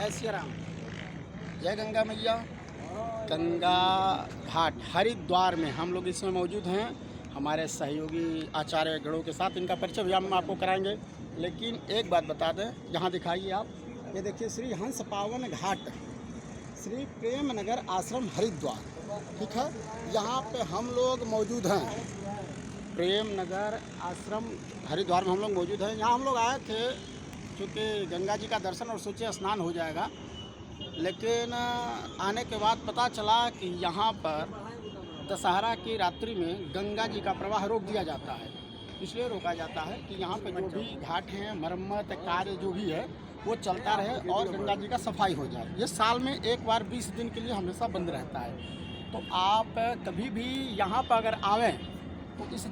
जय सिया राम। जय गंगा मैया। गंगा घाट हरिद्वार में हम लोग इसमें मौजूद हैं हमारे सहयोगी आचार्य गणों के साथ। इनका परिचय भी हम आपको कराएंगे, लेकिन एक बात बता दें, यहाँ दिखाइए आप, ये देखिए श्री हंस पावन घाट, श्री प्रेम नगर आश्रम हरिद्वार, ठीक है। यहाँ पे हम लोग मौजूद हैं, प्रेम नगर आश्रम हरिद्वार में हम लोग मौजूद हैं। यहाँ हम लोग आए थे क्योंकि गंगा जी का दर्शन और सोचे स्नान हो जाएगा, लेकिन आने के बाद पता चला कि यहाँ पर दशहरा की रात्रि में गंगा जी का प्रवाह रोक दिया जाता है। इसलिए रोका जाता है कि यहाँ पे जो भी घाट हैं, मरम्मत कार्य जो भी है वो चलता रहे और गंगा जी का सफाई हो जाए। ये साल में एक बार 20 दिन के लिए हमेशा बंद रहता है। तो आप कभी भी यहाँ पर अगर आवें तो इस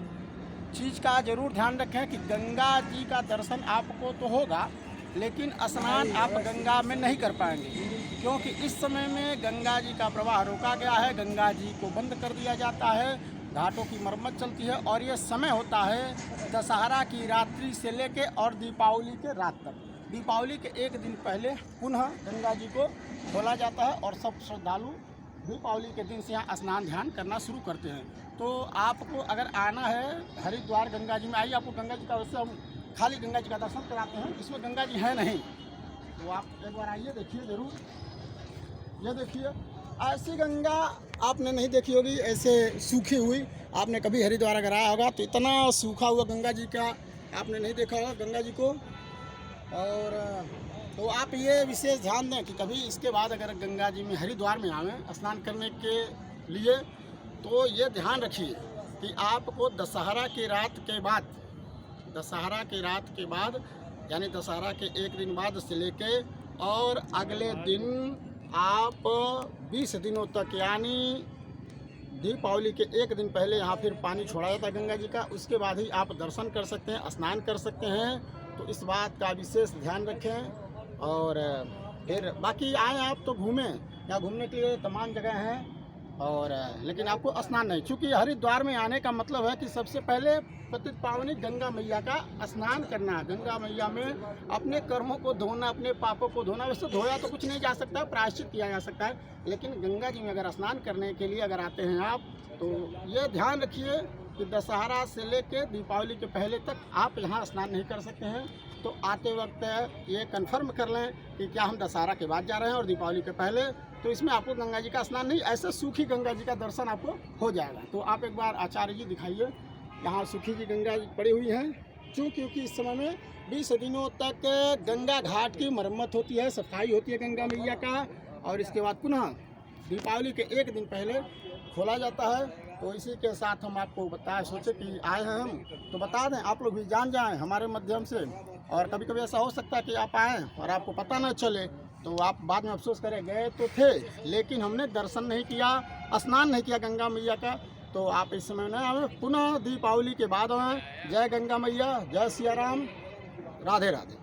चीज़ का ज़रूर ध्यान रखें कि गंगा जी का दर्शन आपको तो होगा, लेकिन स्नान आप गंगा में नहीं कर पाएंगे, क्योंकि इस समय में गंगा जी का प्रवाह रोका गया है। गंगा जी को बंद कर दिया जाता है, घाटों की मरम्मत चलती है और ये समय होता है दशहरा की रात्रि से लेके और दीपावली के रात तक। दीपावली के एक दिन पहले पुनः गंगा जी को खोला जाता है और सब श्रद्धालु दीपावली के दिन से यहाँ स्नान ध्यान करना शुरू करते हैं। तो आपको अगर आना है हरिद्वार गंगा जी में, आइए, आपको गंगा जी का, वैसे हम खाली गंगा जी का दर्शन कराते हैं, इसमें गंगा जी है नहीं, तो आप एक बार आइए, देखिए ज़रूर। ये देखिए, ऐसी गंगा आपने नहीं देखी होगी, ऐसे सूखी हुई। आपने कभी हरिद्वार अगर आया होगा तो इतना सूखा हुआ गंगा जी का आपने नहीं देखा होगा गंगा जी को। और तो आप ये विशेष ध्यान दें कि कभी इसके बाद अगर गंगा जी में हरिद्वार में आवें स्नान करने के लिए, तो ये ध्यान रखिए कि आपको दशहरा की रात के बाद, दशहरा की रात के बाद यानी दशहरा के एक दिन बाद से लेके और अगले दिन आप 20 दिनों तक, यानी दीपावली के एक दिन पहले यहाँ फिर पानी छोड़ा जाता है गंगा जी का, उसके बाद ही आप दर्शन कर सकते हैं, स्नान कर सकते हैं। तो इस बात का विशेष ध्यान रखें। और फिर बाकी आए आप तो घूमें, यहाँ घूमने के लिए तमाम जगह हैं, और लेकिन आपको स्नान नहीं, क्योंकि हरिद्वार में आने का मतलब है कि सबसे पहले पतित पावनी गंगा मैया का स्नान करना, गंगा मैया में अपने कर्मों को धोना, अपने पापों को धोना। वैसे धोया तो कुछ नहीं जा सकता, प्रायश्चित किया जा सकता है, लेकिन गंगा जी में अगर स्नान करने के लिए अगर आते हैं आप, तो ये ध्यान रखिए कि दशहरा से लेकर दीपावली के पहले तक आप यहाँ स्नान नहीं कर सकते हैं। तो आते वक्त ये कन्फर्म कर लें कि क्या हम दशहरा के बाद जा रहे हैं और दीपावली के पहले, तो इसमें आपको गंगा जी का स्नान नहीं, ऐसे सूखी गंगा जी का दर्शन आपको हो जाएगा। तो आप एक बार आचार्य जी दिखाइए, यहाँ सूखी जी गंगा पड़ी हुई हैं, क्योंकि इस समय में 20 दिनों तक गंगा घाट की मरम्मत होती है, सफाई होती है गंगा मैया का, और इसके बाद पुनः दीपावली के एक दिन पहले खोला जाता है। तो इसी के साथ हम आपको बताएं, सोचे कि आए हैं हम तो बता दें, आप लोग भी जान जाएं हमारे माध्यम से। और कभी कभी ऐसा हो सकता है कि आप आएँ और आपको पता न चले, तो आप बाद में अफसोस करें, गए तो थे लेकिन हमने दर्शन नहीं किया, स्नान नहीं किया गंगा मैया का। तो आप इस समय न आए, पुनः दीपावली के बाद आएँ। जय गंगा मैया, जय सिया राम, राधे राधे।